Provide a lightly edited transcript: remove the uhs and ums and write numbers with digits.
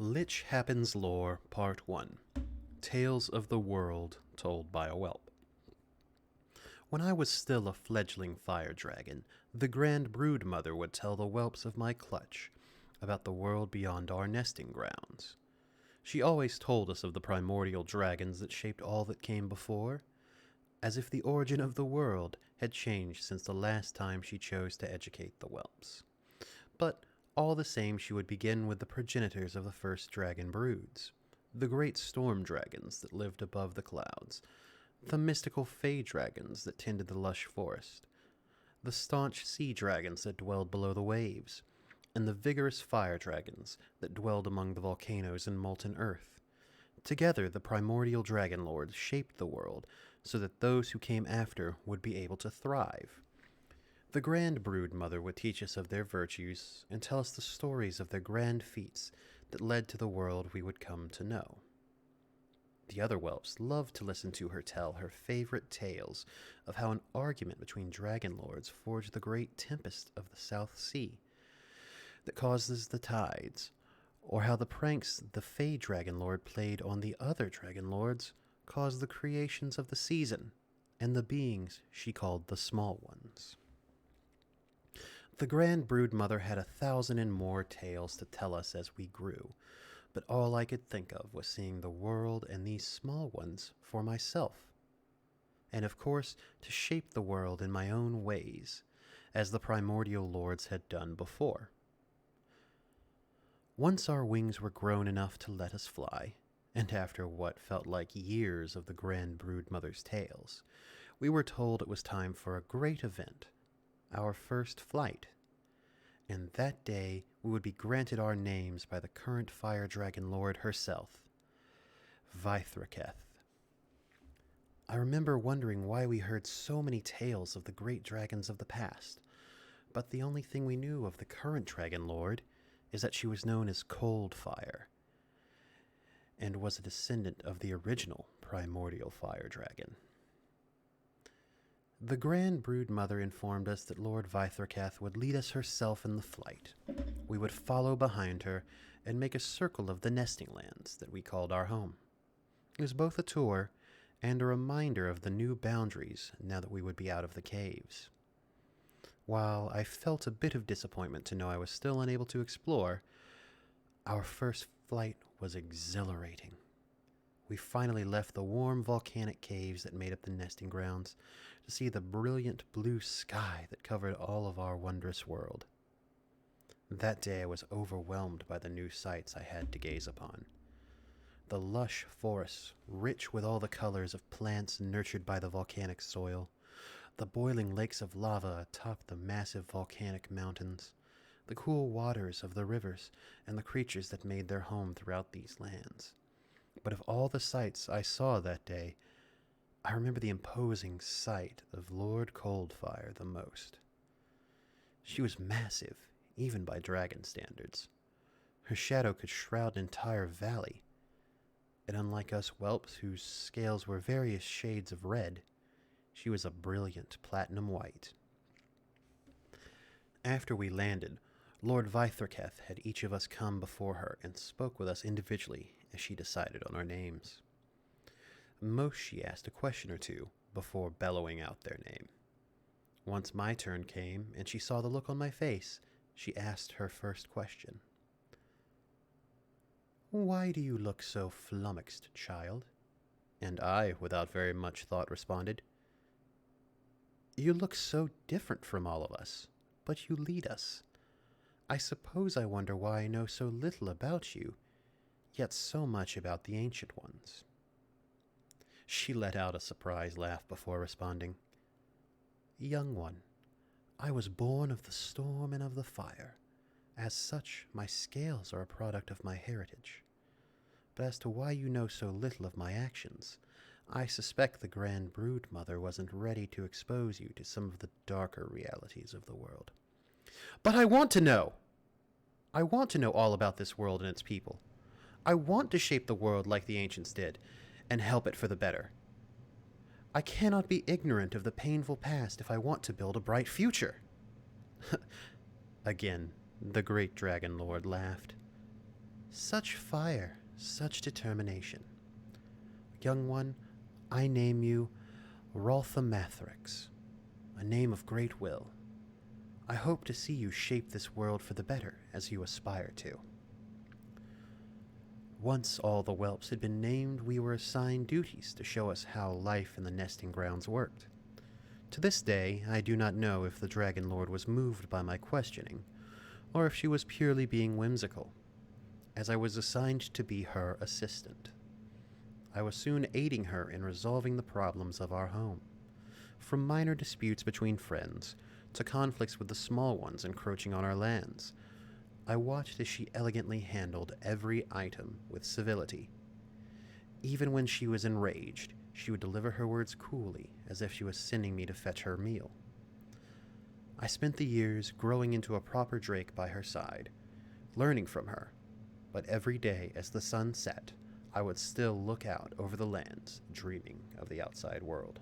Lich Happens Lore Part 1 Tales of the World Told by a Whelp. When I was still a fledgling fire dragon, the Grand Brood Mother would tell the whelps of my clutch about the world beyond our nesting grounds. She always told us of the primordial dragons that shaped all that came before, as if the origin of the world had changed since the last time she chose to educate the whelps. But all the same, she would begin with the progenitors of the first dragon broods, the great storm dragons that lived above the clouds, the mystical fey dragons that tended the lush forest, the staunch sea dragons that dwelled below the waves, and the vigorous fire dragons that dwelled among the volcanoes and molten earth. Together, the primordial dragon lords shaped the world so that those who came after would be able to thrive. The Grand Brood Mother would teach us of their virtues and tell us the stories of their grand feats that led to the world we would come to know. The other whelps loved to listen to her tell her favorite tales of how an argument between dragon lords forged the great tempest of the South Sea that causes the tides, or how the pranks the Fey Dragon Lord played on the other dragon lords caused the creations of the season and the beings she called the Small Ones. The Grand Brood Mother had 1,000 and more tales to tell us as we grew, but all I could think of was seeing the world and these small ones for myself, and of course to shape the world in my own ways, as the primordial lords had done before. Once our wings were grown enough to let us fly, and after what felt like years of the Grand Brood Mother's tales, we were told it was time for a great event, our first flight, and that day we would be granted our names by the current Fire Dragon Lord herself, Vithraketh. I remember wondering why we heard so many tales of the great dragons of the past, but the only thing we knew of the current Dragon Lord is that she was known as Cold Fire, and was a descendant of the original primordial fire dragon. The Grand Brood Mother informed us that Lord Vithraketh would lead us herself in the flight. We would follow behind her and make a circle of the nesting lands that we called our home. It was both a tour and a reminder of the new boundaries now that we would be out of the caves. While I felt a bit of disappointment to know I was still unable to explore, our first flight was exhilarating. We finally left the warm volcanic caves that made up the nesting grounds to see the brilliant blue sky that covered all of our wondrous world. That day I was overwhelmed by the new sights I had to gaze upon. The lush forests, rich with all the colors of plants nurtured by the volcanic soil, the boiling lakes of lava atop the massive volcanic mountains, the cool waters of the rivers, and the creatures that made their home throughout these lands. But of all the sights I saw that day, I remember the imposing sight of Lord Coldfire the most. She was massive, even by dragon standards. Her shadow could shroud an entire valley, and unlike us whelps whose scales were various shades of red, she was a brilliant platinum white. After we landed, Lord Vithraketh had each of us come before her and spoke with us individually as she decided on our names. Most she asked a question or two before bellowing out their name. Once my turn came and she saw the look on my face, she asked her first question. "Why do you look so flummoxed, child?" And I, without very much thought, responded, "You look so different from all of us, but you lead us. I suppose I wonder why I know so little about you, yet so much about the Ancient Ones." She let out a surprised laugh before responding, "Young one, I was born of the storm and of the fire. As such, my scales are a product of my heritage. But as to why you know so little of my actions, I suspect the Grand Brood Mother wasn't ready to expose you to some of the darker realities of the world." "But I want to know! I want to know all about this world and its people. I want to shape the world like the ancients did, and help it for the better. I cannot be ignorant of the painful past if I want to build a bright future." Again, the great dragon lord laughed. Such fire, such determination. Young one, I name you Rolthamathrix, a name of great will. I hope to see you shape this world for the better as you aspire to. Once all the whelps had been named, we were assigned duties to show us how life in the nesting grounds worked. To this day, I do not know if the Dragon Lord was moved by my questioning, or if she was purely being whimsical, as I was assigned to be her assistant. I was soon aiding her in resolving the problems of our home, from minor disputes between friends to conflicts with the small ones encroaching on our lands. I watched as she elegantly handled every item with civility. Even when she was enraged, she would deliver her words coolly, as if she was sending me to fetch her meal. I spent the years growing into a proper drake by her side, learning from her, but every day as the sun set, I would still look out over the lands, dreaming of the outside world.